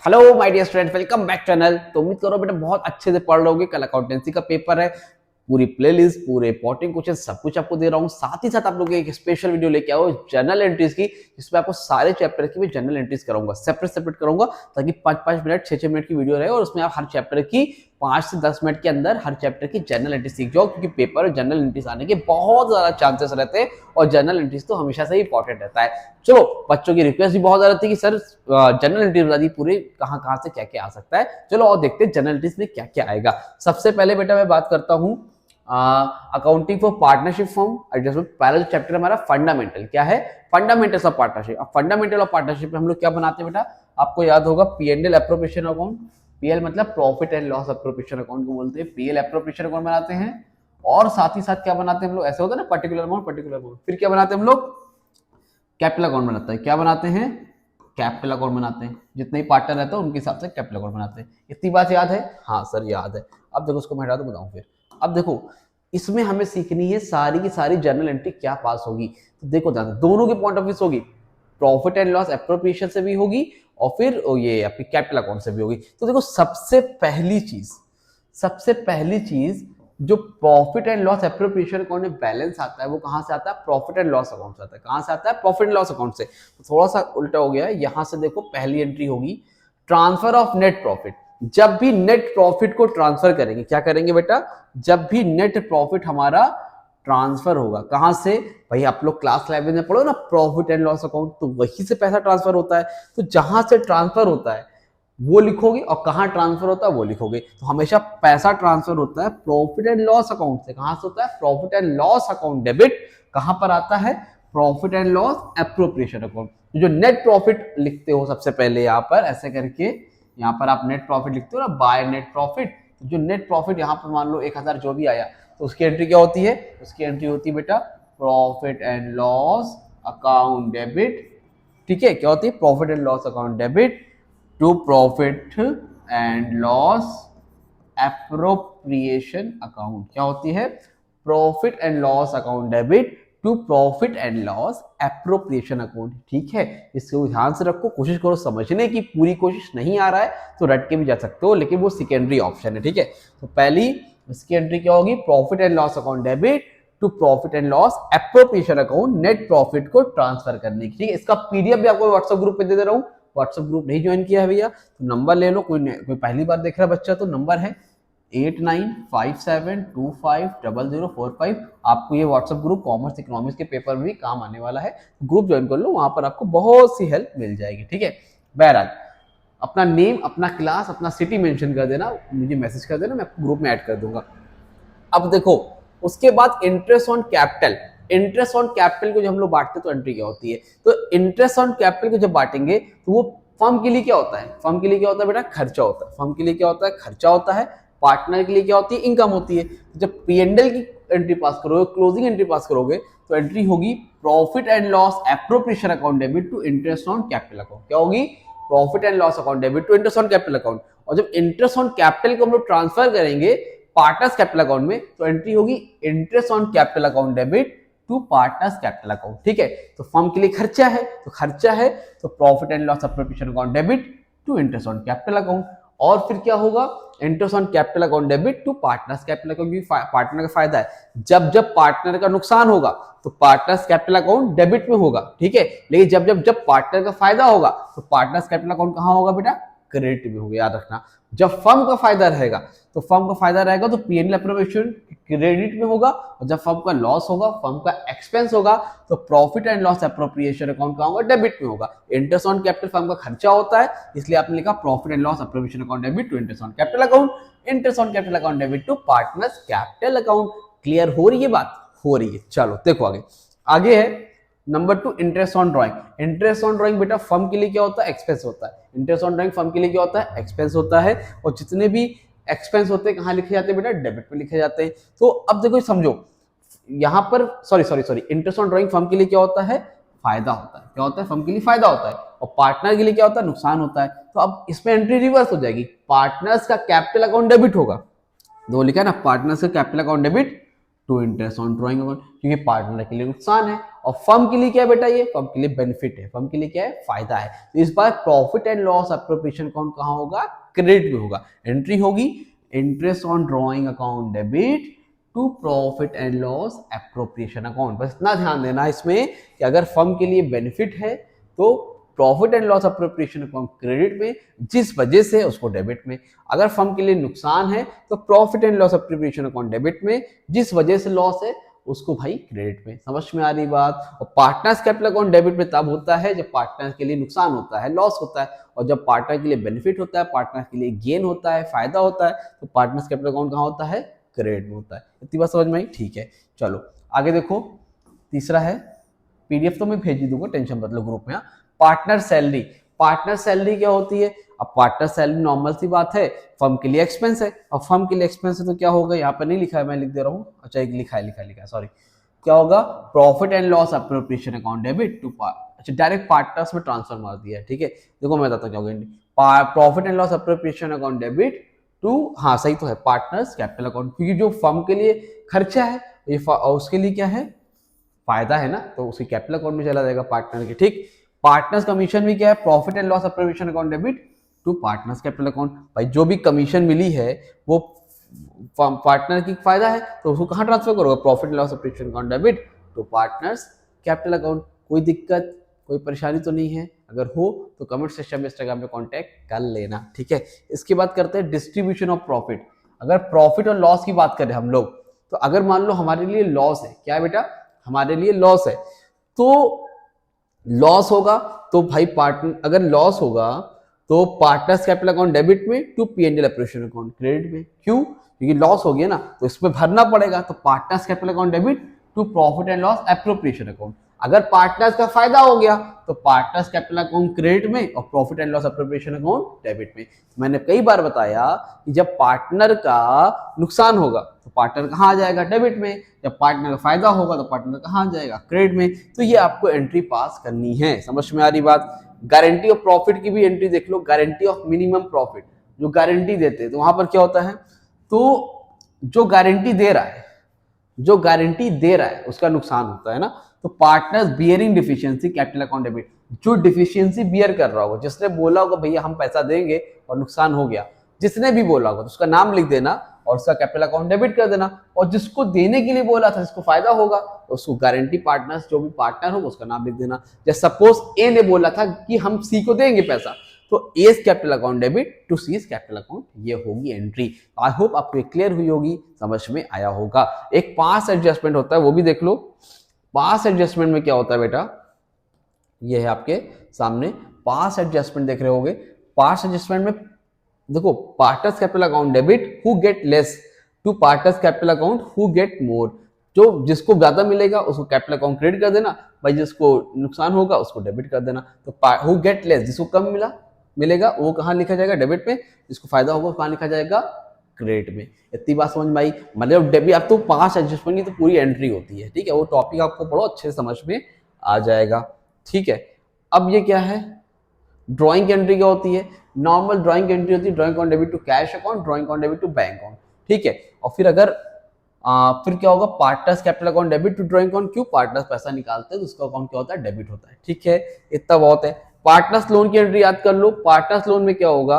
Hello my dear student, welcome back channel. तो उम्मीद करो बेटा बहुत अच्छे से पढ़ लोगे। कल अकाउंटेंसी का पेपर है, पूरी प्लेलिस्ट, पूरे इंपॉर्टेंट क्वेश्चन सब कुछ आपको दे रहा हूँ। साथ ही साथ आप लोग एक स्पेशल वीडियो लेके आओ जर्नल एंट्रीज की, जिसमें आपको सारे चैप्टर की भी जर्नल एंट्रीज कराऊंगा, सेपरेट करूंगा, ताकि 5-5 मिनट 6-6 मिनट की वीडियो रहे और उसमें आप हर चैप्टर की 5 से 10 मिनट के अंदर हर चैप्टर की जर्नल एंट्री सीख जाओ। क्योंकि पेपर में जर्नल एंट्रीज आने के बहुत ज्यादा चांसेस रहते हैं और जर्नल एंट्रीज तो हमेशा से ही इंपॉर्टेंट रहता है। चलो, बच्चों की रिक्वेस्ट भी बहुत ज्यादा थी कि सर जर्नल एंट्रीज बता दी पूरी, कहाँ से क्या क्या आ सकता है। चलो और देखते हैं जर्नल एंट्रीज में क्या क्या आएगा। सबसे पहले बेटा मैं बात करता हूँ अकाउंटिंग फॉर पार्टनरशिप फॉर्म। पहला जो चैप्टर हमारा फंडामेंटल क्या है, फंडामेंटल्स ऑफ पार्टनरशिप। अब फंडामेंटल ऑफ पार्टनरशिप में हम लोग क्या बनाते हैं बेटा, आपको याद होगा P&L एप्रोप्रिएशन अकाउंट। पीएल मतलब profit and loss appropriation account को बोलते हैं। पीएल एप्रोप्रिएशन अकाउंट बनाते हैं और साथ ही साथ क्या बनाते हैं हम लोग, ऐसे होता है ना पर्टिकुलर अमाउंट। फिर क्या बनाते हैं हम लोग, कैपिटल अकाउंट बनाते हैं। क्या बनाते हैं, कैपिटल अकाउंट बनाते हैं। जितने ही पार्टनर रहते हैं उनके हिसाब से कैपिटल अकाउंट बनाते हैं। इतनी बात याद है? हाँ सर याद है। अब देखो उसको मैं हटा दूं, बताऊं फिर। अब देखो इसमें हमें सीखनी है सारी की सारी जर्नल एंट्री क्या पास होगी। तो देखो ध्यान, दोनों के पॉइंट ऑफ व्यू से होगी, प्रॉफिट एंड लॉस एप्रोप्रिएशन से भी होगी और फिर ये आपकी कैपिटल अकाउंट से भी होगी। तो देखो सबसे पहली चीज जो profit and loss appropriation account में बैलेंस आता है वो कहां से आता है, प्रॉफिट एंड लॉस अकाउंट से आता है। कहां से आता है, प्रॉफिट एंड लॉस अकाउंट से। तो थोड़ा सा उल्टा हो गया है। यहां से देखो पहली एंट्री होगी ट्रांसफर ऑफ नेट प्रॉफिट। जब भी नेट प्रॉफिट को ट्रांसफर करेंगे, क्या करेंगे बेटा, जब भी नेट प्रॉफिट हमारा ट्रांसफर होगा, कहां से भाई, आप लोग क्लास 11 में पढ़ो ना प्रॉफिट एंड लॉस अकाउंट, तो वहीं से पैसा ट्रांसफर होता है। तो जहां से ट्रांसफर होता है वो लिखोगे और कहां ट्रांसफर होता है वो लिखोगे। तो हमेशा पैसा ट्रांसफर होता है प्रॉफिट एंड लॉस अकाउंट से। कहां से होता है, profit and loss account debit. कहां पर आता है, profit and loss appropriation account. जो नेट प्रॉफिट लिखते हो सबसे पहले यहाँ पर ऐसे करके, यहाँ पर आप नेट प्रॉफिट लिखते हो ना, बाय नेट प्रॉफिट। जो नेट प्रॉफिट यहाँ पर मान लो 1000 जो भी आया, तो उसकी एंट्री क्या होती है, उसकी एंट्री होती है बेटा profit and loss account debit. ठीक है, क्या होती है, profit and loss account debit to profit and loss appropriation account. क्या होती है, profit and loss account debit to profit and loss appropriation account. ठीक है, इसको ध्यान से रखो, कोशिश करो समझने की, पूरी कोशिश नहीं आ रहा है तो रट के भी जा सकते हो, लेकिन वो सेकेंडरी ऑप्शन है। ठीक है, तो पहली इसकी एंट्री क्या होगी, profit and loss account debit to profit and loss appropriation account, net profit को ट्रांसफर करने की। ठीक है, इसका पीडीएफ भी आपको व्हाट्सएप ग्रुप पे दे दे रहा हूँ। व्हाट्सएप ग्रुप नहीं ज्वाइन किया है भैया तो नंबर ले लो, कोई पहली बार देख रहा है बच्चा तो नंबर है 8957250045। आपको ये व्हाट्सएप ग्रुप कॉमर्स इकोनॉमिक्स के पेपर में भी काम आने वाला है। ग्रुप ज्वाइन कर लो, वहां पर आपको बहुत सी हेल्प मिल जाएगी। ठीक है, बहरहाल अपना नेम, अपना क्लास, अपना सिटी मेंशन कर देना, मुझे मैसेज कर देना, मैं आपको ग्रुप में ऐड कर दूंगा। अब देखो उसके बाद interest on capital. Interest on capital को जब हम लोग बांटते तो एंट्री क्या होती है, तो इंटरेस्ट ऑन कैपिटल को जब बांटेंगे तो वो फर्म के लिए क्या होता है, फर्म के लिए क्या होता है बेटा, खर्चा होता है। फर्म के लिए क्या होता है, खर्चा होता है। पार्टनर के लिए क्या होती है, इनकम होती है। जब P&L की एंट्री पास करोगे, क्लोजिंग एंट्री पास करोगे, तो एंट्री होगी profit and loss appropriation account debit to interest on capital account. क्या होगी, profit and loss account debit to interest on capital account. और जब इंटरेस्ट ऑन कैपिटल को हम लोग ट्रांसफर करेंगे पार्टनर्स कैपिटल अकाउंट में, तो एंट्री होगी interest on capital account debit to partners capital account. ठीक है, तो फर्म के लिए खर्चा है, तो profit and loss appropriation account debit to interest on capital account. और फिर क्या होगा, interest on capital account debit to partners capital account. क्योंकि पार्टनर का फायदा है, जब पार्टनर का नुकसान होगा तो पार्टनर्स कैपिटल अकाउंट डेबिट में होगा। ठीक है, लेकिन जब पार्टनर का फायदा होगा तो पार्टनर्स कैपिटल अकाउंट कहां होगा बेटा, क्रेडिट में होगा। याद रखना, जब फर्म का फायदा रहेगा तो P&L एप्रोप्रिएशन क्रेडिट में होगा, और जब फर्म का लॉस होगा, फर्म का एक्सपेंस होगा, तो profit and loss appropriation account कहां होगा, डेबिट में होगा। इंटरेस्ट ऑन कैपिटल फर्म का खर्चा होता है, इसलिए आपने लिखा profit and loss appropriation account debit to interest on capital account, interest on capital account debit to partners capital account. Clear हो रही है बात, हो रही है। चलो देखो आगे है number 2, interest on drawing. Interest on drawing बेटा फर्म के लिए क्या होता है, एक्सपेंस होता है। इंटरेस्ट ऑन ड्राइंग फर्म के लिए क्या होता है, एक्सपेंस होता है। और जितने भी एक्सपेंस होते हैं कहां लिखे जाते हैं बेटा, डेबिट पे लिखे जाते हैं। तो अब देखो समझो, यहां पर sorry interest on drawing firm के लिए क्या होता है, फायदा होता है। क्या होता है, फर्म के लिए फायदा होता है। और पार्टनर के लिए क्या होता है, नुकसान होता है। तो अब इसमें एंट्री रिवर्स हो जाएगी, पार्टनर्स का कैपिटल अकाउंट डेबिट होगा। दो लिखा है ना, पार्टनर्स का capital account debit to interest on drawing account, क्योंकि पार्टनर के लिए नुकसान है और फर्म के लिए क्या है बेटा, ये फर्म के लिए बेनिफिट है, फर्म के लिए क्या है, फायदा है। तो इस बार profit and loss appropriation account कहाँ होगा, क्रेडिट में होगा। एंट्री होगी interest on drawing account debit to profit and loss appropriation account. बस इतना ध्यान देना इसमें कि अगर फर्म के लिए बेनिफिट है तो profit and loss appropriation account credit में, जिस वजह से उसको डेबिट में। अगर फर्म के लिए नुकसान है तो profit and loss appropriation account debit में, जिस वजह से लॉस है उसको भाई क्रेडिट में। समझ में आ रही बात। और पार्टनर्स कैपिटल अकाउंट डेबिट में तब होता है जब पार्टनर के लिए नुकसान होता है, लॉस होता है, और जब पार्टनर के लिए बेनिफिट होता है, पार्टनर के लिए गेन होता है, फायदा होता है, तो पार्टनर्स कैपिटल अकाउंट कहाँ होता है, क्रेडिट में होता है। इतनी बात समझ में आई, ठीक है। चलो आगे देखो, तीसरा है, पीडीएफ तो मैं भेज ही दूंगा, टेंशन मत लो ग्रुप में। पार्टनर सैलरी, पार्टनर सैलरी क्या होती है। अब पार्टनर सैलरी नॉर्मल सी बात है, फर्म के लिए एक्सपेंस है, और फर्म के लिए एक्सपेंस है तो क्या होगा, यहाँ पर नहीं लिखा है, मैं लिख दे रहा हूँ, अच्छा एक लिखा है सॉरी। क्या होगा, profit and loss appropriation account debit to अच्छा डायरेक्ट पार्टनर्स में ट्रांसफर मार दिया है, ठीक है। देखो मैं बताता हूँ क्या होगा, profit and loss appropriation account debit to, हाँ सही तो है, पार्टनर्स कैपिटल अकाउंट, क्योंकि जो फर्म के लिए खर्चा है ये उसके लिए क्या है, फायदा है ना, तो उसके कैपिटल अकाउंट में चला जाएगा पार्टनर के, ठीक। पार्टनर्स कमीशन भी क्या है, profit and loss appropriation account debit to partners capital account. भाई जो भी कमीशन मिली है वो पार्टनर की फायदा है, तो उसको कहाँ ट्रांसफर करोगे, profit and loss appropriation account debit to partners capital account. कोई दिक्कत, कोई परेशानी तो नहीं है, अगर हो तो कमेंट सेक्शन में इंस्टाग्राम पे कांटेक्ट कर लेना, ठीक है। इसके बाद करते हैं डिस्ट्रीब्यूशन ऑफ प्रॉफिट। अगर प्रॉफिट और लॉस की बात करें हम लोग, तो अगर मान लो हमारे लिए लॉस है, क्या है बेटा, हमारे लिए लॉस है, तो लॉस होगा तो भाई पार्टनर, अगर लॉस होगा तो पार्टनर्स कैपिटल अकाउंट डेबिट में to PNL operation account credit में। क्यों, क्योंकि लॉस हो गया ना, तो इसमें भरना पड़ेगा, तो partners capital account debit to profit and loss appropriation account. अगर पार्टनर्स का फायदा हो गया तो पार्टनर्स कैपिटल अकाउंट क्रेडिट में और profit and loss appropriation account debit में। मैंने कई बार बताया कि जब पार्टनर का नुकसान होगा तो पार्टनर कहाँ आ जाएगा, डेबिट में। जब पार्टनर का फायदा होगा तो पार्टनर कहाँ आ जाएगा, क्रेडिट में। तो ये आपको एंट्री पास करनी है, समझ में आ रही बात। गारंटी ऑफ प्रॉफिट की भी एंट्री देख लो, गारंटी ऑफ मिनिमम प्रॉफिट, जो गारंटी देते हैं तो वहां पर क्या होता है, तो जो गारंटी दे रहा है, जो गारंटी दे रहा है उसका नुकसान होता है ना, तो partners bearing deficiency capital account debit, जो डिफिशियंसी बियर कर रहा होगा, जिसने बोला होगा भैया हम पैसा देंगे और नुकसान हो गया, जिसने भी बोला होगा तो उसका नाम लिख देना और उसका कैपिटल अकाउंट डेबिट कर देना। और जिसको देने के लिए बोला था, जिसको फायदा होगा, तो उसको गारंटी पार्टनर्स, जो भी पार्टनर होगा उसका नाम लिख देना। जैसे सपोज ए ने बोला था कि हम सी को देंगे पैसा, तो A's capital account debit to C's capital account, ये होगी एंट्री। आई होप आपको क्लियर हुई होगी, समझ में आया होगा। एक पास एडजस्टमेंट होता है, वो भी देख लो। पास एडजस्टमेंट में क्या होता है बेटा, ये है आपके सामने पास एडजस्टमेंट देख रहे होगे। पास एडजस्टमेंट में देखो, partners capital account debit who get less to partners capital account who get more. जो जिसको ज्यादा मिलेगा उसको कैपिटल अकाउंट क्रेडिट कर देना, भाई जिसको नुकसान होगा उसको डेबिट कर देना। तो हु गेट लेस, जिसको कम मिलेगा वो कहाँ लिखा जाएगा, डेबिट में। जिसको फायदा होगा कहाँ लिखा जाएगा, क्रेडिट में। इतनी बात समझ में आई। मतलब डेबिट, अब तो पांच एडजस्टमेंट की तो पूरी एंट्री होती है, ठीक है। वो टॉपिक आपको पढ़ो, अच्छे से समझ में आ जाएगा, ठीक है। अब ये क्या है, ड्राइंग की एंट्री क्या होती है, नॉर्मल ड्राइंग की एंट्री होती है, drawing account debit to cash account, drawing account debit to bank account, ठीक है। और फिर अगर फिर क्या होगा, partners capital account debit to drawing account. क्यों, पार्टनर्स पैसा निकालते हैं तो उसका अकाउंट क्या होता है, डेबिट होता है, ठीक है। इतना बहुत है। पार्टनर्स लोन की एंट्री याद कर लो। पार्टनर्स लोन में क्या होगा,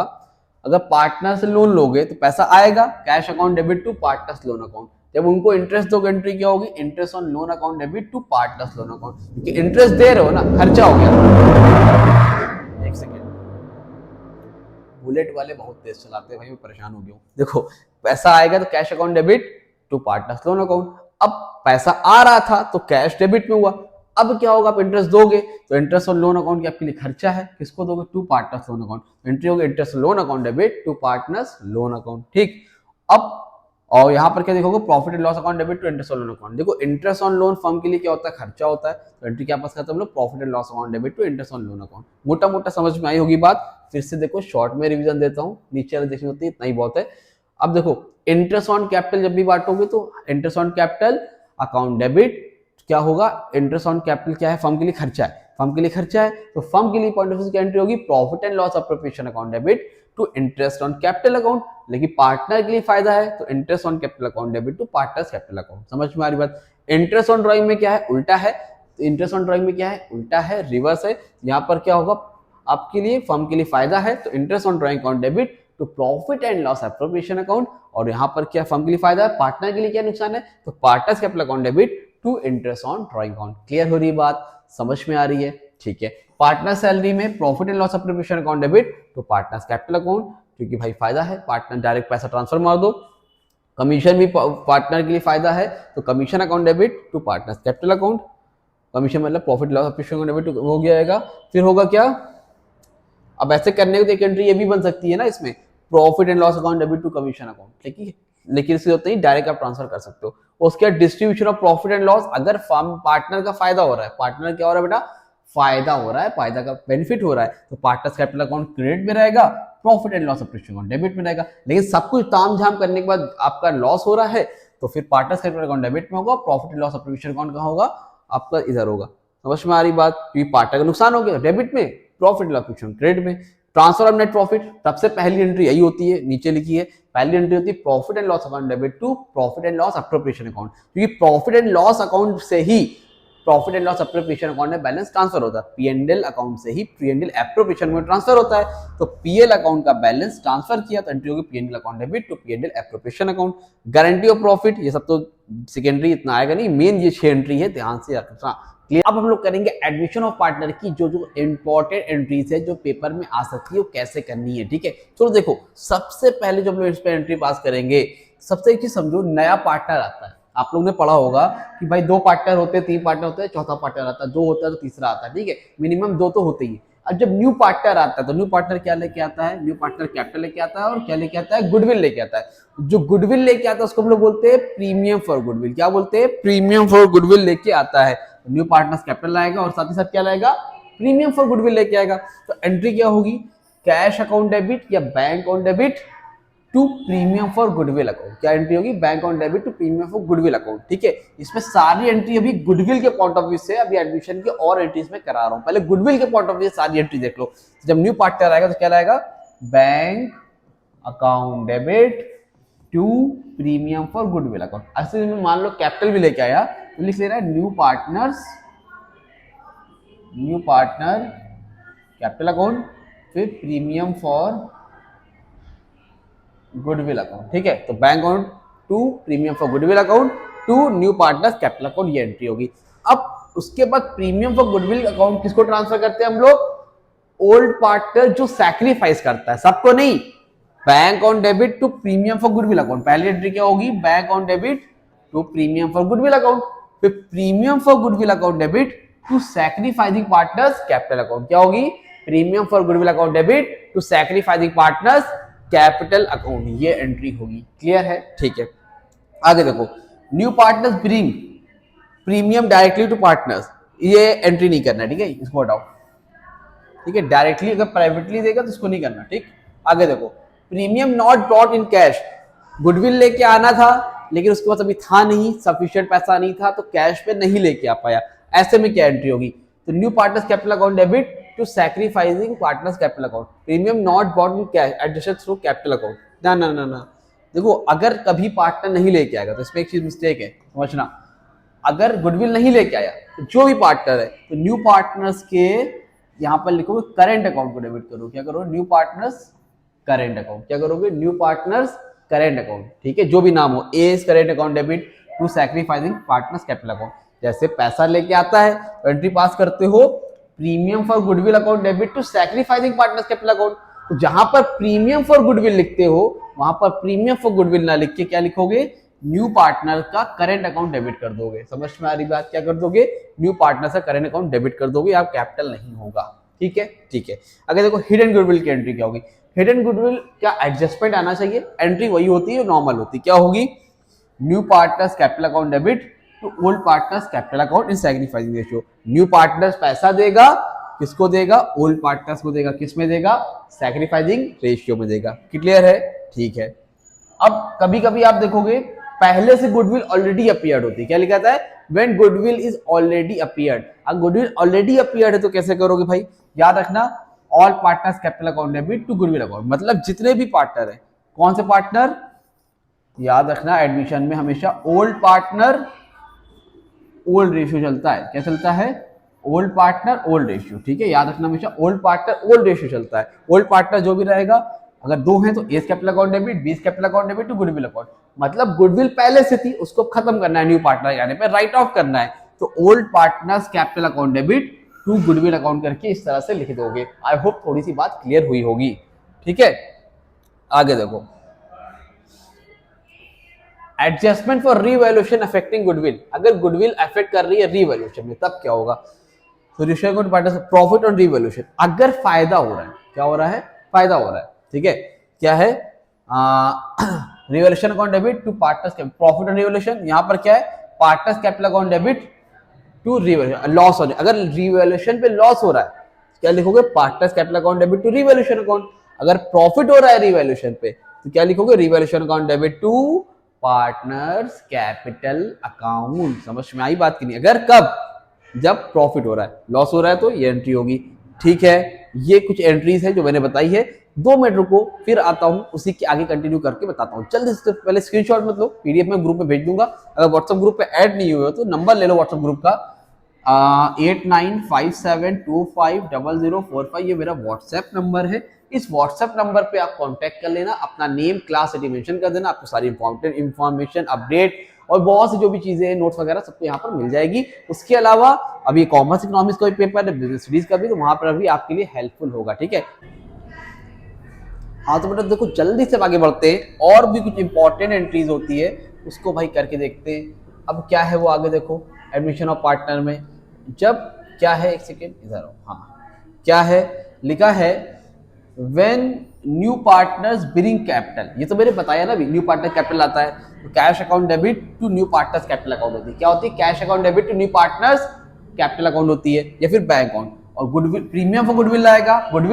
अगर पार्टनर से लोन लोगे तो पैसा आएगा, cash account debit to partners loan account. जब उनको इंटरेस्ट दोगे, एंट्री क्या होगी, interest on loan account debit to partners loan account, क्योंकि इंटरेस्ट दे रहे हो ना, खर्चा हो गया। एक सेकेंड, बुलेट वाले बहुत तेज चलाते हैं भाई, मैं परेशान हो गया हूँ। देखो, पैसा आएगा तो cash account debit to partners loan account. अब पैसा आ रहा था तो कैश डेबिट में हुआ। अब क्या होगा, आप इंटरेस्ट दोगे तो इंटरेस्ट ऑन लोन अकाउंट की आपके लिए खर्चा है, किसको दोगे, to partners loan account. Entry होगी interest loan account debit to partners loan account, ठीक। अब और यहाँ पर क्या देखोगे, profit and loss account debit to interest on loan account. देखो, इंटरेस्ट ऑन लोन फर्म के लिए क्या होता है, खर्चा होता है, तो एंट्री क्या पास करते हैं हम लोग, profit and loss account debit to interest on loan account. मोटा मोटा समझ में आई होगी बात। फिर से देखो, शॉर्ट में रिवीजन देता हूँ, नीचे वाली देखनी होती है, इतना ही बहुत है। अब देखो, इंटरेस्ट ऑन कैपिटल जब भी बांटोगे तो interest on capital account debit क्या होगा, इंटरेस्ट ऑन कैपिटल क्या है, फर्म के लिए खर्चा है, फर्म के लिए खर्चा है, तो फर्म के लिए पॉइंट ऑफ व्यू की एंट्री होगी profit and loss appropriation account debit to interest on capital account. लेकिन पार्टनर के लिए फायदा है तो interest on capital account debit to partners capital account. समझ में आ रही बात? इंटरेस्ट ऑन ड्राइंग में क्या है? उल्टा है। तो इंटरेस्ट ऑन ड्राइंग में क्या है? उल्टा है, रिवर्स है। यहाँ पर क्या होगा? आपके लिए फर्म के लिए फायदा है तो interest on drawing account debit to profit and loss appropriation account, और यहाँ पर क्या फर्म के लिए फायदा है, पार्टनर के लिए क्या नुकसान है, तो partners capital account debit to interest on drawing account. Clear हो रही है बात? समझ में आ रही है? ठीक है। पार्टनर सैलरी में profit and loss appropriation account debit to partners capital account, क्योंकि भाई फायदा है, पार्टनर डायरेक्ट पैसा ट्रांसफर मार दो। कमीशन भी पार्टनर के लिए फायदा है तो commission account debit to partners capital account. Commission मतलब profit loss appropriation account debit हो गया। फिर होगा क्या? अब ऐसे करने को एक एंट्री ये भी बन सकती है ना इसमें, profit and loss account debit to commission account, लेकिन इसकी जरूरत नहीं, डायरेक्ट आप ट्रांसफर कर सकते हो। उसके बाद distribution of profit and loss, अगर फर्म पार्टनर का फायदा हो रहा है, पार्टनर क्या हो रहा है बेटा? फायदा हो रहा है, फायदा का बेनिफिट हो रहा है, तो पार्टनर्स कैपिटल अकाउंट क्रेडिट में रहेगा, profit and loss appropriation account debit में रहेगा। लेकिन सब कुछ तामझाम करने के बाद आपका लॉस हो रहा है तो फिर पार्टनर्स कैपिटल अकाउंट डेबिट में होगा, profit and loss appropriation account कहाँ होगा? आपका इधर होगा। समझ में आ रही बात? क्योंकि पार्टनर का नुकसान हो गया डेबिट में, profit and loss appropriation credit में। ट्रांसफर ऑफ नेट प्रॉफिट, सबसे पहली एंट्री यही होती है, नीचे लिखी है, पहली एंट्री होती है profit and loss account debit to profit and loss appropriation account, क्योंकि प्रॉफिट एंड लॉस अकाउंट से ही profit and loss appropriation account में बैलेंस ट्रांसफर होता है, पी&एल अकाउंट से ही पी&एल एप्रोप्रिएशन में ट्रांसफर होता है। तो पीएल अकाउंट का बैलेंस ट्रांसफर किया तो एंट्री होगी P and L account debit to P and L appropriation account. Guarantee of profit, ये सब तो सेकेंडरी इतना आएगा नहीं, मेन ये 6 एंट्री है, ध्यान से रखना। क्लियर? अब हम लोग करेंगे एडमिशन ऑफ पार्टनर की जो इंपॉर्टेंट एंट्रीज है जो पेपर में आ सकती है वो कैसे करनी है। ठीक है, चलो देखो, सबसे पहले जो हम लोग इस पे एंट्री पास करेंगे, सबसे एक चीज समझो, नया पार्टनर आता है, आप लोगों ने पढ़ा होगा कि भाई 2 पार्टनर होते हैं, 3 पार्टनर होते हैं, चौथा पार्टनर आता है, 2 होता है तो तीसरा आता है। ठीक है, मिनिमम 2 तो होते ही। अब जब न्यू पार्टनर आता है तो न्यू पार्टनर क्या लेके आता है? न्यू पार्टनर कैपिटल लेके आता है और क्या लेके आता है? गुडविल लेके आता है। जो गुडविल लेके आता है उसको हम लोग बोलते हैं प्रीमियम फॉर गुडविल। क्या बोलते हैं? प्रीमियम फॉर गुडविल लेके आता है। न्यू पार्टनर्स कैपिटल लाएगा और साथ ही साथ क्या लाएगा? प्रीमियम फॉर गुडविल लेके आएगा। तो एंट्री क्या होगी? कैश अकाउंट डेबिट या bank account debit to premium for goodwill account. क्या एंट्री होगी? Bank account debit to premium for goodwill account. ठीक है, इसमें सारी एंट्री अभी गुडविल के पॉइंट ऑफ व्यू से अभी एडमिशन की और एंट्रीज में करा रहा हूं। पहले गुडविल के पॉइंट ऑफ व्यू से सारी एंट्री देख लो। जब न्यू पार्टनर आएगा तो क्या लाएगा? Bank account debit to premium for goodwill account. ऐसे में मान लो कैपिटल भी लेके आया तो लिख ले रहा है न्यू पार्टनर कैपिटल अकाउंट फिर प्रीमियम फॉर गुडविल अकाउंट। ठीक है, तो bank account to premium for goodwill account to new partners capital account, ये एंट्री होगी। अब उसके बाद प्रीमियम फॉर गुडविल अकाउंट किसको ट्रांसफर करते हैं हम लोग? ओल्ड पार्टनर जो सैक्रिफाइस करता है, सबको नहीं। Bank account debit to premium for goodwill account, पहली एंट्री क्या होगी? Bank account debit to premium for goodwill account, फिर premium for goodwill account debit to sacrificing partners capital account. क्या होगी? Premium for goodwill account debit to sacrificing partners capital account, ये entry होगी। Clear है? ठीक है, आगे देखो, new partners bring premium directly to partners, ये एंट्री नहीं करना। ठीक है, इसको हटाओ। ठीक है, डायरेक्टली अगर प्राइवेटली देगा तो इसको नहीं करना। ठीक, आगे देखो, premium not brought in cash, goodwill लेके आना था लेकिन उसके पास अभी था नहीं, सफिशिएंट पैसा नहीं था तो कैश पे नहीं लेके आ पाया। ऐसे में क्या एंट्री होगी? तो new partners capital account debit to sacrificing partners capital account, premium not brought in cash adjusted through capital account. ना ना ना ना, देखो, अगर कभी पार्टनर नहीं लेके आएगा तो इसमें एक चीज मिस्टेक है, समझना। अगर गुडविल नहीं लेके आया तो जो भी पार्टनर है तो न्यू पार्टनर्स के यहाँ पर लिखोगे करंट अकाउंट को डेबिट करो। क्या करो? New partners current account. क्या करोगे? New partners current account. ठीक है, जो भी नाम हो, A is current account debit to sacrificing partners capital account. जैसे पैसा लेके आता है तो एंट्री पास करते हो premium for goodwill account debit to sacrificing partners capital account. तो जहां पर प्रीमियम फॉर गुडविल लिखते हो वहां पर प्रीमियम फॉर गुडविल ना लिख के क्या लिखोगे? न्यू पार्टनर का करंट अकाउंट डेबिट कर दोगे। समझ में आ रही बात? क्या कर दोगे? न्यू पार्टनर का करंट अकाउंट डेबिट कर दोगे, आप कैपिटल नहीं होगा। ठीक है, ठीक है। अगर देखो, हिडन गुडविल की एंट्री क्या होगी? हिडन गुडविल क्या एडजस्टमेंट आना चाहिए? एंट्री वही होती है नॉर्मल होती है। क्या होगी? New partners capital account debit to old partners capital account in sacrificing ratio. New partners पैसा देगा, किसको देगा? ओल्ड पार्टनर्स को देगा। किस में देगा? सैक्रिफाइसिंग रेशियो में देगा। क्लियर है? ठीक है। अब कभी कभी आप देखोगे पहले से गुडविल ऑलरेडी अपीयर्ड होती है। क्या लिखा था? When goodwill is already appeared, अब गुडविल ऑलरेडी अपीयर्ड है तो कैसे करोगे भाई, याद रखना all partners capital account debit to goodwill account, मतलब जितने भी पार्टनर है, कौन से पार्टनर, याद रखना एडमिशन में हमेशा ओल्ड पार्टनर ओल्ड रेशियो चलता है, क्या चलता है, ओल्ड पार्टनर ओल्ड रेशियो, ठीक है, याद रखना हमेशा ओल्ड पार्टनर ओल्ड रेशियो चलता है। ओल्ड पार्टनर जो भी रहेगा, अगर दो हैं तो A's capital account debit, B's capital account debit to goodwill account, मतलब गुडविल पहले से थी उसको खत्म करना है, न्यू पार्टनर आने पे राइट ऑफ करना है, तो old partners capital account debit to goodwill account करके इस तरह से लिख दोगे। आई होप थोड़ी सी बात क्लियर हुई होगी, ठीक है। आगे देखो, adjustment for revaluation affecting goodwill, अगर गुडविल अफेक्ट कर रही है रीवैल्यूएशन में तब क्या होगा, तो प्रॉफिट ऑन रीवैल्यूएशन, अगर फायदा हो रहा है, क्या हो रहा है, फायदा हो रहा है, ठीक है, क्या है, revaluation account debit to partners, profit on revaluation, यहां पर क्या है, partners capital account debit to revaluation, loss हो रहा है, अगर रिवैल्यूएशन पे लॉस हो रहा है क्या लिखोगे, partners capital account debit to revaluation account, अगर प्रॉफिट हो रहा है रिवैल्यूएशन पे तो क्या लिखोगे, revaluation account debit to partners capital account. समझ में आई बात की नहीं, अगर कब, जब प्रॉफिट हो रहा है, लॉस हो रहा है तो ये एंट्री होगी, ठीक है। ये कुछ एंट्रीज है जो मैंने बताई है, 2 मिनट रुको फिर आता हूं, उसी के आगे कंटिन्यू करके बताता हूं। जल्दी से पहले स्क्रीनशॉट मत लो, पीडीएफ में ग्रुप में भेज दूंगा, अगर व्हाट्सएप ग्रुप पे ऐड नहीं हुए हो तो नंबर ले लो व्हाट्सएप ग्रुप का 8957250045, ये मेरा व्हाट्सएप नंबर है, इस व्हाट्सएप नंबर पे आप कांटेक्ट कर लेना, अपना नेम क्लास सिटी मेंशन कर देना, आपको सारी इंपॉर्टेंट इंफॉर्मेशन अपडेट और बहुत सी जो भी चीजें हैं नोट्स वगैरह सबको यहाँ पर मिल जाएगी। उसके अलावा अभी कॉमर्स इकोनॉमिक्स का भी पेपर है, बिजनेस स्टडीज का भी, तो वहां पर भी आपके लिए हेल्पफुल होगा, ठीक है। हाँ तो बेटा देखो जल्दी से आगे बढ़ते हैं, और भी कुछ इंपॉर्टेंट एंट्रीज होती है उसको भाई करके देखते हैं। अब क्या है वो आगे देखो, एडमिशन ऑफ पार्टनर में जब क्या है, एक सेकेंड इधर आओ, हाँ क्या है लिखा है, when new partners bring capital, ये तो मैंने बताया ना अभी, न्यू पार्टनर कैपिटल आता है तो cash account debit to new partners capital account होती है, क्या होती है, cash account debit to new partners capital account होती है, या फिर बैंक अकाउंट, और गुडविल प्रीमियम फॉर गुडविल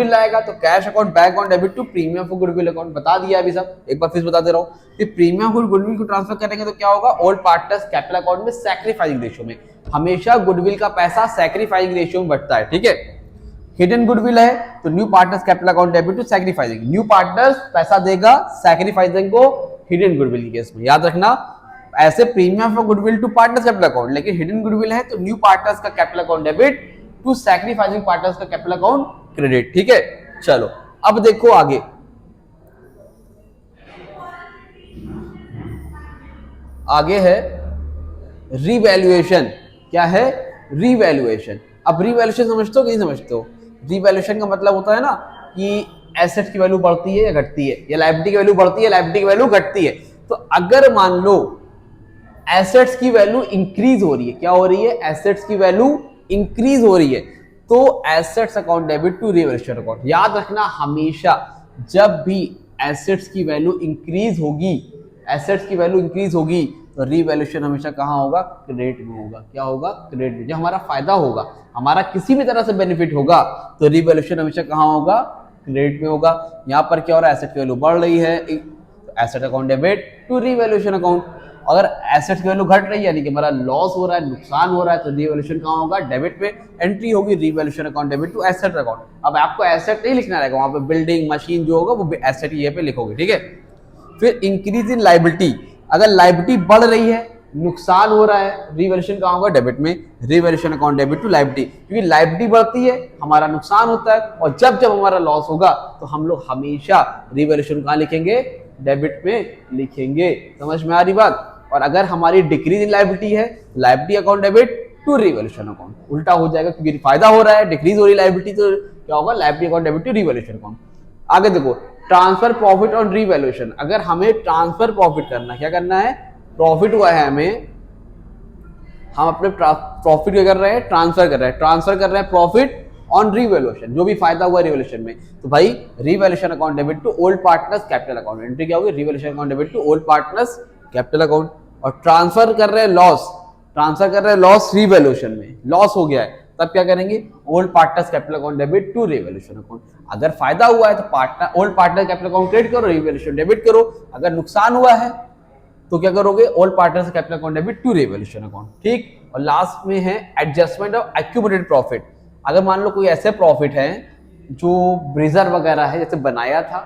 लाएगा तो cash account bank account debit to premium for goodwill account, बता दिया अभी सब, एक बार फिर बता दे रहा हूँ कि प्रीमियम फॉर गुडविल को ट्रांसफर करेंगे तो क्या होगा, ओल्ड पार्टनर्स कैपिटल अकाउंट में सैक्रिफाइसिंग रेशियो में, हमेशा गुडविल का पैसा सैक्रिफाइसिंग रेशियो में बढ़ता है, ठीक है। हिडन गुडविल है तो new partners capital account debit to sacrificing, new partners पैसा देगा सैक्रिफाइसिंग को हिडन गुडविल के केस में, याद रखना। ऐसे premium for goodwill to partners capital account, लेकिन हिडन गुडविल है तो न्यू पार्टनर्स का capital account debit to sacrificing partners का कैपिटल अकाउंट क्रेडिट, ठीक है। चलो अब देखो आगे, आगे है रीवैल्यूएशन, क्या है, रीवैल्यूएशन। अब रीवैल्यूएशन समझते हो कि नहीं समझते हो, रीवैल्यूएशन का मतलब होता है ना कि एसेट्स की वैल्यू बढ़ती है या घटती है, या लायबिलिटी की वैल्यू बढ़ती है, लायबिलिटी की वैल्यू घटती है, तो अगर मान लो एसेट्स की वैल्यू इंक्रीज हो रही है, क्या हो रही है, एसेट्स की वैल्यू इंक्रीज हो रही है, तो assets account debit to revaluation account, याद रखना हमेशा जब भी एसेट्स की वैल्यू इंक्रीज होगी, एसेट्स की वैल्यू इंक्रीज होगी तो रीवैल्यूएशन हमेशा कहां होगा, क्रेडिट में होगा, क्या होगा, क्रेडिट में, जब हमारा फायदा होगा, हमारा किसी भी तरह से बेनिफिट होगा तो रीवैल्यूएशन हमेशा कहां होगा, क्रेडिट में होगा। यहां पर क्या हो रहा है, एसेट की वैल्यू बढ़ रही है, asset account debit to revaluation account, अगर एसेट्स की वैल्यू घट रही है यानी कि हमारा लॉस हो रहा है, नुकसान हो रहा है, तो रीवैल्यूएशन कहां होगा, डेबिट में एंट्री होगी, revaluation account debit to asset account. अब आपको एसेट नहीं लिखना रहेगा, वहां पे बिल्डिंग मशीन जो होगा वो एसेट ये पे लिखोगे, ठीक है। फिर इंक्रीज इन लायबिलिटी, अगर लायबिलिटी बढ़ रही है, नुकसान हो रहा है, रीवैल्यूएशन कहां होगा, डेबिट में, revaluation account debit to liability, क्योंकि लायबिलिटी बढ़ती है हमारा नुकसान होता है, और जब जब हमारा लॉस होगा तो हम लोग हमेशा रीवैल्यूएशन कहां लिखेंगे, डेबिट में लिखेंगे। समझ में आ रही बात। और अगर हमारी डिक्रीज इन लायबिलिटी है, liability account debit to revaluation account, उल्टा हो जाएगा क्योंकि फायदा हो रहा है, डिक्रीज हो रही लायबिलिटी, तो क्या होगा, liability account debit to revaluation account. आगे देखो, ट्रांसफर प्रॉफिट ऑन रीवैल्यूएशन, अगर हमें ट्रांसफर प्रॉफिट करना, क्या करना है, प्रॉफिट हुआ है हमें, हम अपने प्रॉफिट क्या कर रहे हैं, ट्रांसफर कर रहे हैं प्रॉफिट ऑन रीवैल्यूएशन, जो भी फायदा हुआ रीवैल्यूएशन में, तो भाई revaluation account debit to old partners capital account, entry क्या होगी, revaluation account debit to old partners capital account. और ट्रांसफर कर रहे हैं लॉस रीवैल्यूएशन में, लॉस हो गया है, तब क्या करेंगे, old partners capital account debit to revaluation account. अगर फायदा हुआ है तो old partner capital account credit करो, रीवैल्यूएशन डेबिट करो, अगर नुकसान हुआ है तो क्या करोगे, all partners capital account debit to revolution account, ठीक। और लास्ट में है एडजस्टमेंट ऑफ एक्यूमुलेटेड प्रॉफिट। अगर मान लो कोई ऐसे प्रॉफिट है जो रिजर्व वगैरह है, जैसे बनाया था,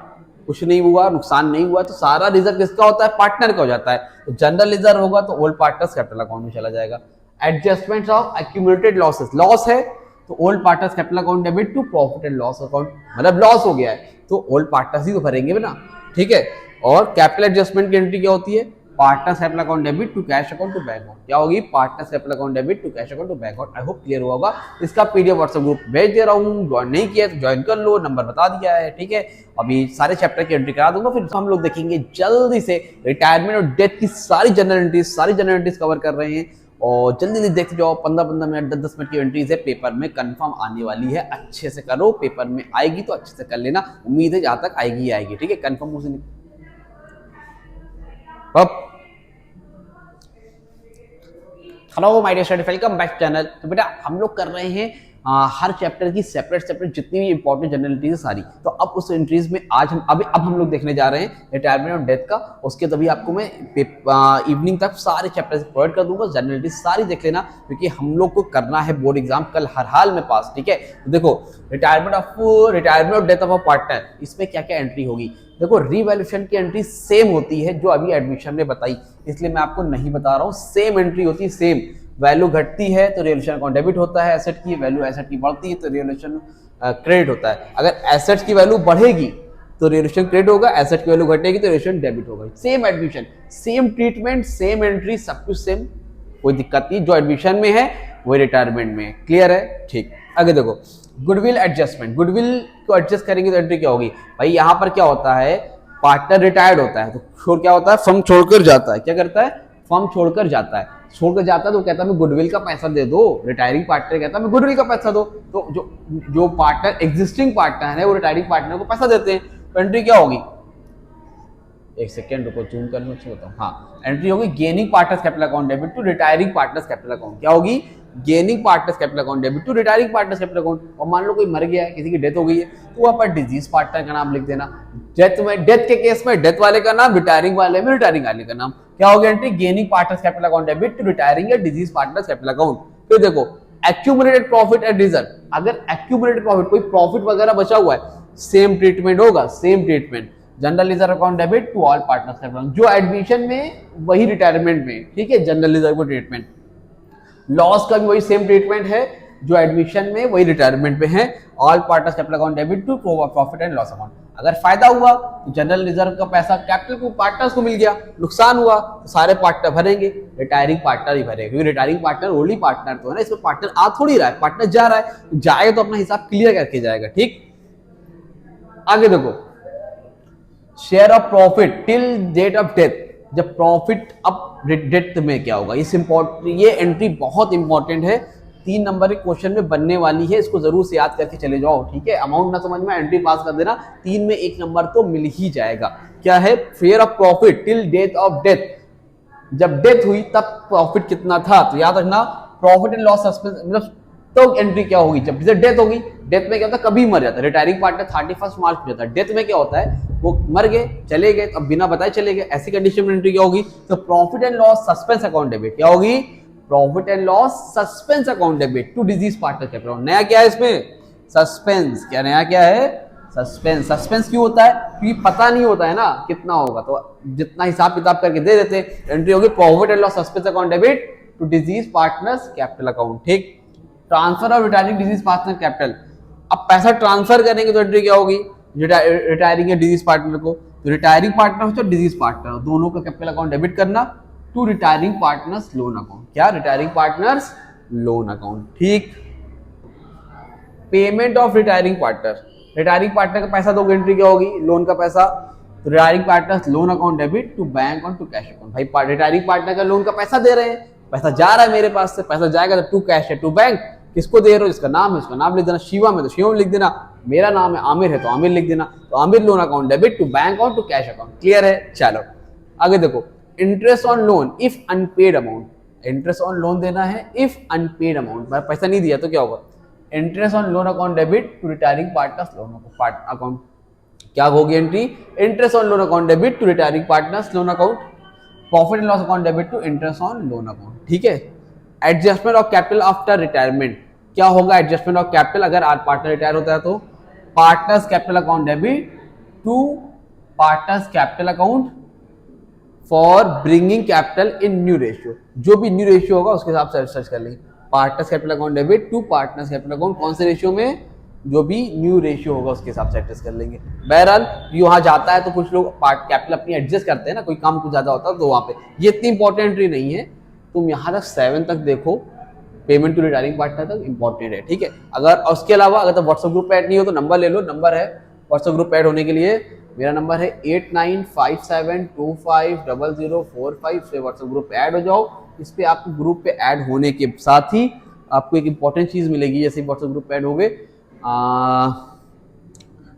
कुछ नहीं हुआ, नुकसान नहीं हुआ, तो सारा रिजर्व किसका होता है, पार्टनर का हो जाता है। तो जनरल रिजर्व होगा तो ओल्ड पार्टनर्स कैपिटल अकाउंट में चला जाएगा। Adjustment of accumulated losses, loss है तो old partners capital account debit to profit and loss account, मतलब लॉस हो गया है तो ओल्ड पार्टनर्स ही तो भरेंगे ना, ठीक है। और कैपिटल एडजस्टमेंट की एंट्री क्या होती है, partners capital account debit to cash account to bank account, क्या होगी, partners capital account debit to cash account to bank account. I hope clear हुआ होगा। इसका पीडीएफ व्हाट्सएप ग्रुप भेज दे रहा हूँ, ज्वाइन नहीं किया तो ज्वाइन कर लो, नंबर बता दिया है, ठीक है। अभी सारे चैप्टर की एंट्री करा दूंगा, फिर हम लोग देखेंगे जल्दी से रिटायरमेंट और डेथ की सारी जनरल एंट्रीज कवर कर रहे हैं। और जल्दी देखते जाओ, 15-15 मिनट 10-10 मिनट की एंट्रीज है, पेपर में कंफर्म आने वाली है, अच्छे से करो, पेपर में आएगी तो अच्छे से कर लेना, उम्मीद है जहां तक आएगी, ठीक है, कंफर्म उसे hello my dear student, welcome back channel. तो बेटा हम लोग कर रहे हैं हर चैप्टर की सेपरेट जितनी भी इंपॉर्टेंट जनरल एंट्रीज है सारी, तो अब उस एंट्रीज में आज हम अब हम लोग देखने जा रहे हैं रिटायरमेंट और डेथ का। उसके तभी आपको मैं इवनिंग तक सारे चैप्टर्स प्रोवाइड कर दूंगा, जनरल एंट्रीज सारी देख लेना, क्योंकि हम लोग को करना है बोर्ड एग्जाम कल हर हाल में पास, ठीक है। तो देखो रिटायरमेंट और डेथ ऑफ अ पार्टनर, इसमें क्या क्या एंट्री होगी। देखो रिवैल्यूएशन की एंट्री सेम होती है जो अभी एडमिशन में बताई, इसलिए मैं आपको नहीं बता रहा हूँ, सेम एंट्री होती है, सेम। वैल्यू घटती है तो रिवैल्यूएशन अकाउंट डेबिट होता है एसेट की, वैल्यू एसेट की बढ़ती है तो रिवैल्यूएशन क्रेडिट होता है। अगर एसेट्स की वैल्यू बढ़ेगी तो रिवैल्यूएशन क्रेडिट होगा, एसेट की वैल्यू घटेगी तो रिवैल्यूएशन डेबिट होगा। Same admission, same treatment, same entry, सब कुछ सेम, कोई दिक्कत नहीं। जो एडमिशन में है वही रिटायरमेंट में, क्लियर है, ठीक। आगे देखो गुडविल एडजस्टमेंट, गुडविल को एडजस्ट करेंगे तो एंट्री क्या होगी भाई, यहाँ पर क्या होता है, पार्टनर रिटायर्ड होता है तो क्या होता है, फर्म छोड़कर जाता है, क्या करता है, फर्म छोड़कर जाता है, तो कहता है मैं गुडविल का पैसा दे दो, रिटायरिंग पार्टनर कहता है मैं गुडविल का पैसा दो, तो जो पार्टनर एग्जिस्टिंग पार्टनर है वो रिटायरिंग पार्टनर को पैसा देते हैं, तो एंट्री क्या होगी, एक सेकेंड रुको, जूम कर लो, बताओ, हाँ, एंट्री होगी gaining partners capital account debit to retiring partners capital account, क्या होगी, gaining partners capital account debit to retiring partners capital account. और मान लो कोई मर गया है, किसी की डेथ हो गई है, तो वहां पर डिजीज पार्टनर का नाम लिख देना, डेथ के केस में डेथ वाले का नाम, रिटायरिंग वाले में रिटायरिंग वाले का नाम, क्या होगी entry, gaining partners capital account debit to retiring या डिजीज पार्टनर्स कैपिटल अकाउंट। फिर देखो एक्यूमुलेटेड प्रॉफिट एंड रिजर्व, अगर एक्यूमुलेटेड प्रॉफिट, कोई प्रॉफिट वगैरह बचा हुआ है, सेम ट्रीटमेंट होगा, same treatment, general reserve account debit to all partners capital account, जो एडमिशन में वही रिटायरमेंट में, ठीक है, जनरल रिजर्व का ट्रीटमेंट। लॉस का भी वही सेम ट्रीटमेंट है, जो एडमिशन में वही रिटायरमेंट में है, all partners capital account debit to profit and loss account. अगर फायदा हुआ तो जनरल रिजर्व का पैसा कैपिटल को पार्टनर्स को मिल गया, नुकसान हुआ तो सारे पार्टनर भरेंगे, रिटायरिंग पार्टनर ही भरेगा, क्योंकि रिटायरिंग पार्टनर ओनली पार्टनर तो है ना, इसमें पार्टनर आ थोड़ी रहा है, पार्टनर जा रहा है, तो जाएगा तो अपना हिसाब क्लियर करके जाएगा, ठीक। आगे देखो share of profit till date of death, जब प्रॉफिट अब डेथ में क्या होगा, ये एंट्री बहुत इंपॉर्टेंट है, 3 नंबर के क्वेश्चन में बनने वाली है, इसको जरूर से याद करके चले जाओ, ठीक है। अमाउंट ना समझ में, एंट्री पास कर देना, 3 में 1 नंबर तो मिल ही जाएगा। क्या है, fair of profit till death of death, जब डेथ हुई तब प्रॉफिट कितना था, तो याद रखना प्रॉफिट एंड लॉस सस्पेंस, मतलब तो एंट्री क्या होगी, जब डेथ होगी, डेथ में क्या होता है, कभी मर जाता है, रिटायरिंग पार्टनर 31 मार्च को जाता है, डेथ में क्या होता है, वो मर गए, चले गए, अब बिना बताए चले गए, ऐसी कंडीशन में एंट्री क्या होगी, तो profit and loss suspense account debit, क्या होगी, profit and loss suspense account debit to deceased partner capital account. नया क्या है इसमें, सस्पेंस, क्या नया क्या है, सस्पेंस। सस्पेंस क्यों होता है, क्योंकि पता नहीं होता है ना कितना होगा, तो जितना हिसाब किताब करके दे देते, एंट्री होगी profit and loss suspense account debit to deceased partners capital account, ठीक। Transfer of retiring deceased partner capital, अब पैसा ट्रांसफर करेंगे तो एंट्री क्या होगी, रिटायरिंग या डिजीज पार्टनर को, तो रिटायरिंग पार्टनर हो तो डिजीज पार्टनर, दोनों का कैपिटल अकाउंट डेबिट करना to retiring partners loan account, क्या, रिटायरिंग पार्टनर्स लोन अकाउंट, ठीक। पेमेंट ऑफ रिटायरिंग पार्टनर का पैसा दोगे, एंट्री क्या होगी, लोन का पैसा, तो retiring partners loan account debit to bank on to cash account. भाई रिटायरिंग पार्टनर का लोन का पैसा दे रहे हैं, पैसा जा रहा है मेरे पास से, पैसा जाएगा तो टू कैश है, टू बैंक, किसको दे रहे हो, जिसका नाम है उसका नाम लिख देना, शिवम है तो शिवम लिख देना, मेरा नाम है आमिर है तो आमिर लिख देना, तो Aamir loan account debit to bank on to cash account, clear है। चलो आगे देखो interest on loan if unpaid amount, interest on loan देना है इफ अनपेड अमाउंट, पैसा नहीं दिया तो क्या होगा, interest on loan account debit to retiring partners loan account, क्या होगी entry, interest on loan account debit to retiring partners loan account. Profit and loss account debit to interest on loan account, ठीक है। Adjustment of capital after retirement, क्या होगा adjustment of capital अगर आज partner retire होता है तो partners capital account debit to partners capital account for bringing capital in new ratio, जो भी न्यू रेशियो होगा उसके हिसाब से सर्च कर लेंगे। Partners capital account debit to partners capital account, कौन से रेशियो में, जो भी न्यू रेशियो होगा उसके हिसाब से एडजस्ट कर लेंगे। बहरहाल वहां जाता है तो कुछ लोग कैपिटल अपनी एडजस्ट करते हैं ना, कोई काम कुछ ज्यादा होता है तो वहां पे ये इतनी इंपॉर्टेंट एंट्री नहीं है। तुम यहाँ तक 7 तक देखो, पेमेंट टू रिटायरिंग पार्टनर तक इंपॉर्टेंट है, ठीक है। अगर उसके अलावा अगर तो व्हाट्सएप ग्रुप पे ऐड नहीं हो तो नंबर ले लो, नंबर है व्हाट्सएप ग्रुप पे ऐड होने के लिए, मेरा नंबर है 8957250045 से व्हाट्सएप ग्रुप पे ऐड हो जाओ। इस पे आपको ग्रुप पे ऐड होने के साथ ही आपको एक इंपॉर्टेंट चीज मिलेगी, जैसे व्हाट्सएप ग्रुप पे ऐड हो गए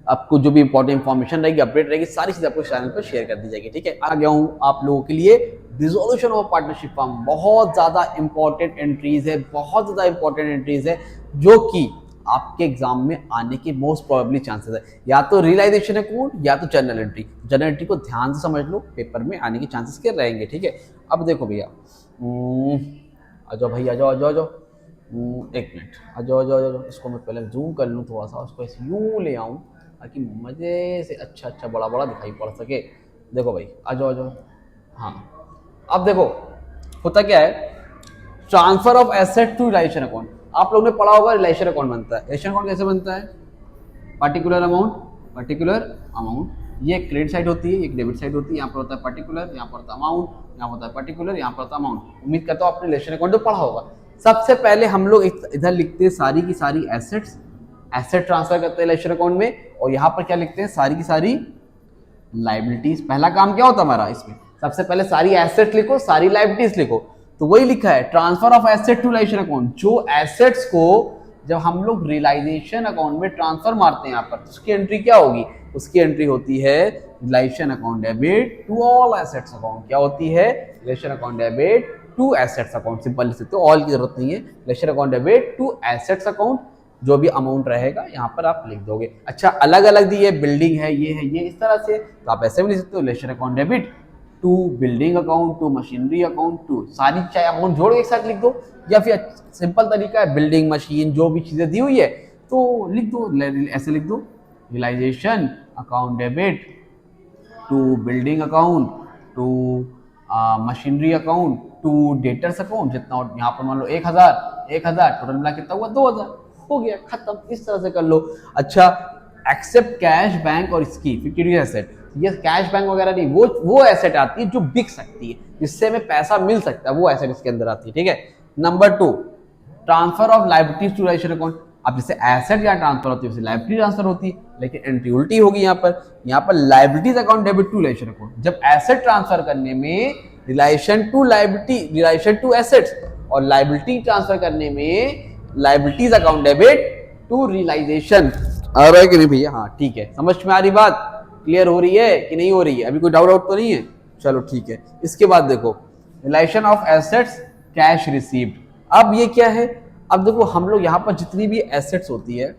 आपको जो भी इंपॉर्टेंट इंफॉर्मेशन रहेगी, अपडेट रहेगी, सारी चीज आपको चैनल पर शेयर कर दी जाएगी, ठीक है। आ गया हूँ आप लोगों के लिए रिजोल्यूशन ऑफ पार्टनरशिप फॉर्म, बहुत ज्यादा इंपॉर्टेंट एंट्रीज है, बहुत ज्यादा इंपॉर्टेंट एंट्रीज है जो कि आपके एग्जाम में आने के मोस्ट प्रोबेबली चांसेस है, या तो रियलाइजेशन अकाउंट या तो जर्नल एंट्री। जर्नल एंट्री को ध्यान से समझ लो, पेपर में आने के चांसेस के रहेंगे, ठीक है। अब देखो भैया, आ जाओ भाई, आ जाओ आ जाओ आ जाओ, एक मिनट, आ जाओ आ जाओ आ जाओ, इसको मैं पहले जूम कर लूँ थोड़ा सा, उसको ऐसे यूँ ले आऊँ ताकि मजे से अच्छा अच्छा बड़ा बड़ा दिखाई पड़ सके। देखो भाई, आ जाओ आ जाओ, हाँ अब देखो होता क्या है, transfer of asset to relation account. आप लोगों ने पढ़ा होगा रिलेशन अकाउंट बनता है, रिलेशन अकाउंट कैसे बनता है, पर्टिकुलर अमाउंट, ये क्रेडिट साइड होती है, ये डेबिट साइड होती है, यहाँ पर होता है पर्टिकुलर, यहाँ पर होता है अमाउंट, यहाँ होता है पर्टिकुलर, यहाँ पर होता है अमाउंट। उम्मीद करता हूँ आपने रिलेशन अकाउंट तो पढ़ा होगा। सबसे पहले हम लोग इधर लिखते हैं सारी की सारी एसेट्स, एसेट ट्रांसफर करते हैं रिलेशन अकाउंट में, और यहाँ पर क्या लिखते हैं, सारी की सारी लाइबिलिटीज। पहला काम क्या होता है हमारा इसमें, सबसे पहले सारी एसेट लिखो, सारी लाइबिलिटीज लिखो, तो वही लिखा है transfer of asset to relation account. जो एसेट्स को जब हम लोग रियलाइजेशन अकाउंट में ट्रांसफर मारते हैं यहाँ पर, तो उसकी एंट्री क्या होगी, उसकी एंट्री होती है relation account debit to all assets account. क्या होती है, relation account debit to assets account, simple लिख सकते हो, ऑल की जरूरत नहीं है, relation account debit to assets account, जो भी अमाउंट रहेगा यहाँ पर आप लिख दोगे। अच्छा अलग अलग दी है, बिल्डिंग है, ये है, ये इस तरह से, तो आप ऐसे भी लिख सकते हो, relation account debit to building account to machinery account to, सारी चाहे अमाउंट जोड़ के एक साथ लिख दो, या फिर सिंपल तरीका है बिल्डिंग मशीन जो भी चीजें दी हुई है तो लिख दो, ऐसे लिख दो, realisation account debit to building account to machinery account to debtors account, जितना यहाँ पर मान लो 1000 टोटल मिला कितना हुआ 2000, हो गया खत्म, इस तरह से कर लो। अच्छा एक्सेप्ट कैश बैंक और इसकी फिक्टिव एसेट, ये कैश बैंक वगैरह नहीं, वो एसेट आती है जो बिक सकती है, जिससे हमें पैसा मिल सकता है, वो एसेट इसके अंदर आती है, ठीक है। Number 2 transfer of liabilities to relation account. अब जैसे एसेट यहाँ ट्रांसफर होती है वैसे लायबिलिटी ट्रांसफर होती है, लेकिन एंट्री उल्टी होगी यहाँ पर liabilities account debit to relation account. जब एसेट ट्रांसफर करने में realisation to liability, realisation to assets, और लायबिलिटी ट्रांसफर करने में liabilities account debit to realisation. आ रहा है कि नहीं भैया, हाँ ठीक है, समझ में आ रही बात, क्लियर हो रही है कि नहीं हो रही है, अभी कोई डाउट तो नहीं है, चलो ठीक है। इसके बाद देखो relation of assets cash received. अब ये क्या है, अब देखो हम लोग यहाँ पर जितनी भी एसेट्स होती है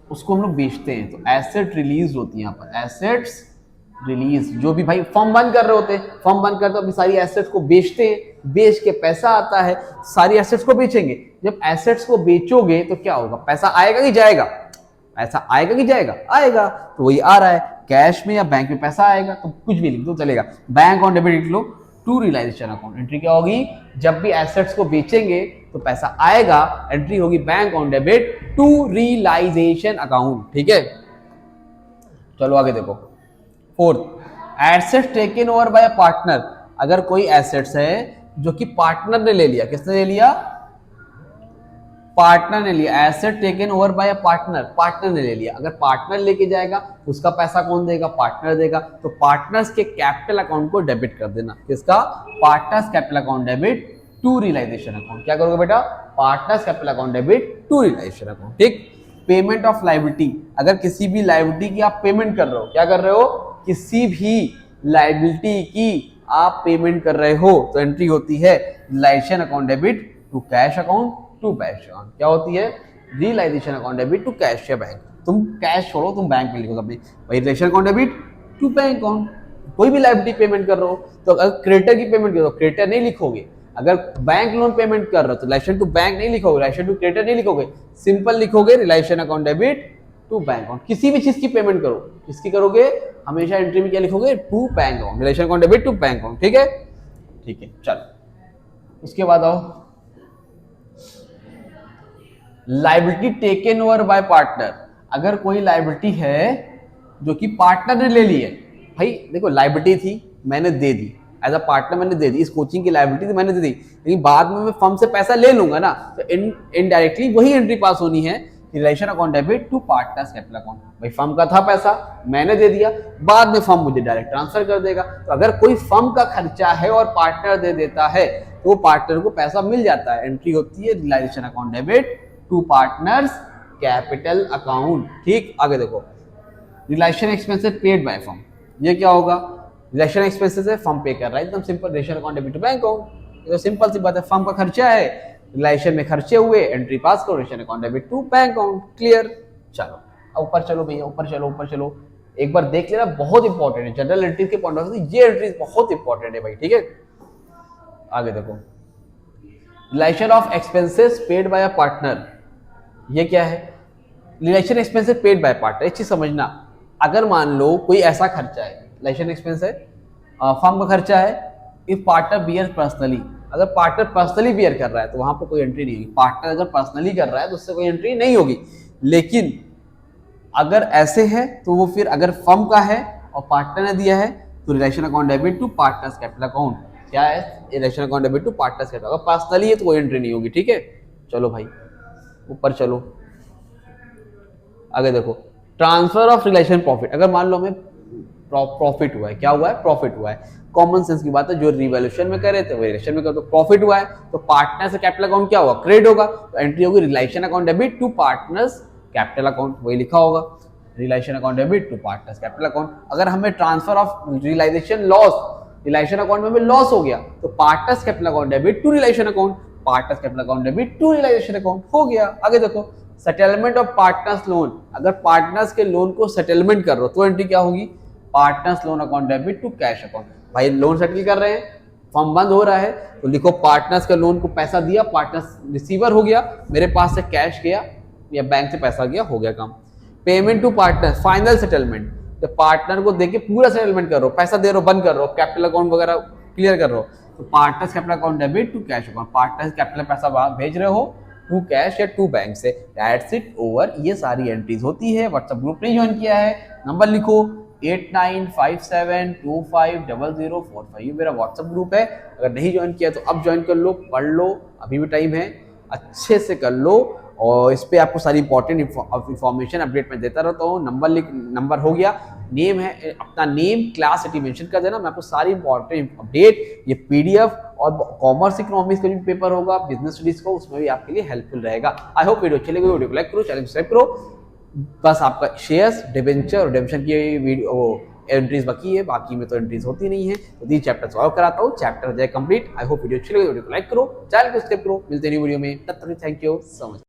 उसको हम लोग बेचते हैं, तो एसेट रिलीज होती है यहाँ पर, एसेट्स रिलीज, जो भी भाई फॉर्म बंद कर रहे होते हैं, फॉर्म बंद करते अपनी सारी एसेट्स को बेचते हैं, बेच के पैसा आता है, सारी एसेट्स को बेचेंगे। जब एसेट्स को बेचोगे तो क्या होगा, पैसा आएगा कि जाएगा, पैसा आएगा कि जाएगा, आएगा, तो वही आ रहा है, कैश में या बैंक में पैसा आएगा, तो कुछ भी लिख दो चलेगा, बैंक ऑन डेबिट लिख लो टू रियलाइजेशन अकाउंट। एंट्री क्या होगी, जब भी एसेट्स को बेचेंगे तो पैसा आएगा, एंट्री होगी bank on debit to realisation account, ठीक है। चलो आगे देखो, fourth assets taken over by partner. अगर कोई एसेट्स है जो कि पार्टनर ने ले लिया, किसने ले लिया, पार्टनर ने लिया, asset taken over by partner, partner ने ले लिया। अगर पार्टनर लेके जाएगा उसका पैसा कौन देगा, पार्टनर देगा, तो पार्टनर्स के कैपिटल अकाउंट को डेबिट कर देना, किसका, partners capital account debit to realisation account. क्या करोगे बेटा, partners capital account debit to realisation account, ठीक। पेमेंट ऑफ लायबिलिटी, अगर किसी भी लायबिलिटी की आप पेमेंट कर रहे हो, क्या कर रहे हो, किसी भी लायबिलिटी की आप पेमेंट कर रहे हो, तो एंट्री होती है realisation account debit to cash account to bank account. क्या होती है, realisation account debit to cash या बैंक। तुम कैश छोड़ो, तुम बैंक में लिखो अपने, भाई relation account debit to bank account, कोई भी लायबिलिटी पेमेंट कर रहे हो तो अगर क्रेडिटर की पेमेंट कर रहे हो क्रेडिटर नहीं लिखोगे, अगर बैंक लोन पेमेंट कर रहे हो तो रिलेशन टू बैंक नहीं लिखोगे, रिलेशन टू क्रेडिटर नहीं लिखोगे, सिंपल लिखोगे relation account debit to bank account. किसी भी चीज की पेमेंट करो, किसकी करोगे, हमेशा एंट्री में क्या लिखोगे, to bank account, relation account debit to bank account. ठीक है, ठीक है, चलो उसके बाद आओ liability taken over by partner. अगर कोई लायबिलिटी है जो कि पार्टनर ने ले ली है, भाई देखो लायबिलिटी थी मैंने दे दी, एज अ पार्टनर मैंने दे दी, इस कोचिंग की लायबिलिटी थी मैंने दे दी, लेकिन बाद में मैं फर्म से पैसा ले लूंगा ना, तो इनडायरेक्टली वही एंट्री पास होनी है, relation account debit to partners capital account. भाई फर्म का था पैसा मैंने दे दिया, बाद में फर्म मुझे डायरेक्ट ट्रांसफर कर देगा, तो अगर कोई फर्म का खर्चा है और पार्टनर दे देता है तो पार्टनर को पैसा मिल जाता है, एंट्री होती है relation account debit to partners capital account. ठीक, आगे देखो relation expenses paid by firm, ये क्या होगा, रिलेशन एक्सपेंसेस है फर्म पे कर रहा है, एकदम simple, relation account debit to bank account, तो सिंपल सी बात है, फर्म का खर्चा है, रिलेशन में खर्चे हुए, एंट्री पास करो, relation account debit to bank account. Clear, चलो ऊपर चलो भैया, ऊपर चलो, ऊपर चलो, एक बार देख लेना, बहुत इंपॉर्टेंट है जनरल एंट्रीज के पॉइंट ऑफ व्यू से, ये एंट्रीज बहुत इंपॉर्टेंट है भाई। ठीक है, आगे देखो relation of expenses paid bye a partner, ये क्या है, relation expenses paid bye partner. एक चीज समझना, अगर मान लो कोई ऐसा खर्चा है, रिलेशन एक्सपेंस है, फर्म का खर्चा है, इफ पार्टनर बियर पर्सनली, अगर पार्टनर पर्सनली बियर कर रहा है तो वहां पर कोई एंट्री नहीं होगी, पार्टनर अगर पर्सनली कर रहा है तो उससे कोई एंट्री नहीं होगी, लेकिन अगर ऐसे है तो वो फिर अगर फर्म का है और पार्टनर ने दिया है तो relation account debit to partners capital account, क्या है, relation account debit to partners capital, अगर पर्सनली है तो कोई एंट्री नहीं होगी। ठीक है, चलो भाई ऊपर चलो, आगे देखो ट्रांसफर ऑफ रिलेशन प्रॉफिट, अगर मान लो हमें प्रॉफिट हुआ है, क्या हुआ है, प्रॉफिट हुआ है, कॉमन सेंस की बात है, जो रिवैल्यूएशन में करे थे वो रिलेशन में करे, तो प्रॉफिट हुआ है तो पार्टनर से कैपिटल अकाउंट क्या होगा, क्रेडिट होगा, तो एंट्री होगी relation account debit to partners capital account, वही लिखा होगा, relation account debit to partners capital account. अगर हमें transfer of realisation loss, relation account में लॉस हो गया तो partners capital account debit to relation account, partners capital account debit to realisation account, हो गया। आगे देखो सेटलमेंट ऑफ पार्टनर्स लोन, अगर पार्टनर्स के लोन को सेटलमेंट कर रहे हो तो एंट्री क्या होगी, partners loan account debit to cash account. भाई लोन सेटल कर रहे हैं, फर्म बंद हो रहा है तो लिखो पार्टनर्स के लोन को पैसा दिया, पार्टनर्स रिसीवर हो गया, मेरे पास से कैश गया या बैंक से पैसा गया, हो गया काम। Payment to partner final settlement, तो पार्टनर को देके पूरा सेटलमेंट कर रहे हो, पैसा दे रहे हो, बंद कर रहे हो, कैपिटल अकाउंट वगैरह क्लियर कर रहे हो, तो partners capital account debit to cash account, partners capital पैसा भेज रहे हो टू कैश या टू बैंक से, दैट्स इट, ओवर। ये सारी एंट्रीज होती है। व्हाट्सएप ग्रुप नहीं ज्वाइन किया है, नंबर लिखो 8957250045, ये मेरा व्हाट्सएप ग्रुप है, अगर नहीं ज्वाइन किया तो अब ज्वाइन कर लो, पढ़ लो, अभी भी टाइम है, अच्छे से कर लो, और इस पे आपको सारी इंपॉर्टेंट इंफॉर्मेशन अपडेट में देता रहता हूँ। नंबर हो गया, नेम है, अपना नेम क्लास सिटी मेंशन कर देना, मैं आपको सारी इंपॉर्टेंट अपडेट, ये पीडीएफ और कॉमर्स इकोनॉमिक्स का भी पेपर होगा, बिजनेस स्टडीज का, उसमें भी आपके लिए हेल्पफुल रहेगा। आई होप वीडियो अच्छी लगी, वीडियो को लाइक करो, चैनल को सब्सक्राइब करो। बस आपका शेयर्स, डिबेंचर और रिडेम्पशन की वीडियो एंट्रीज बाकी है, बाकी में तो एंट्रीज होती नहीं है, तो 3 चैप्टर सॉल्व कराता हूँ, चैप्टर हो जाए कंप्लीट। आई होप वीडियो अच्छी लगी, वीडियो को लाइक करो, चैनल को सब्सक्राइब करो, मिलते हैं न्यू वीडियो में, तब तक थैंक यू सो मच।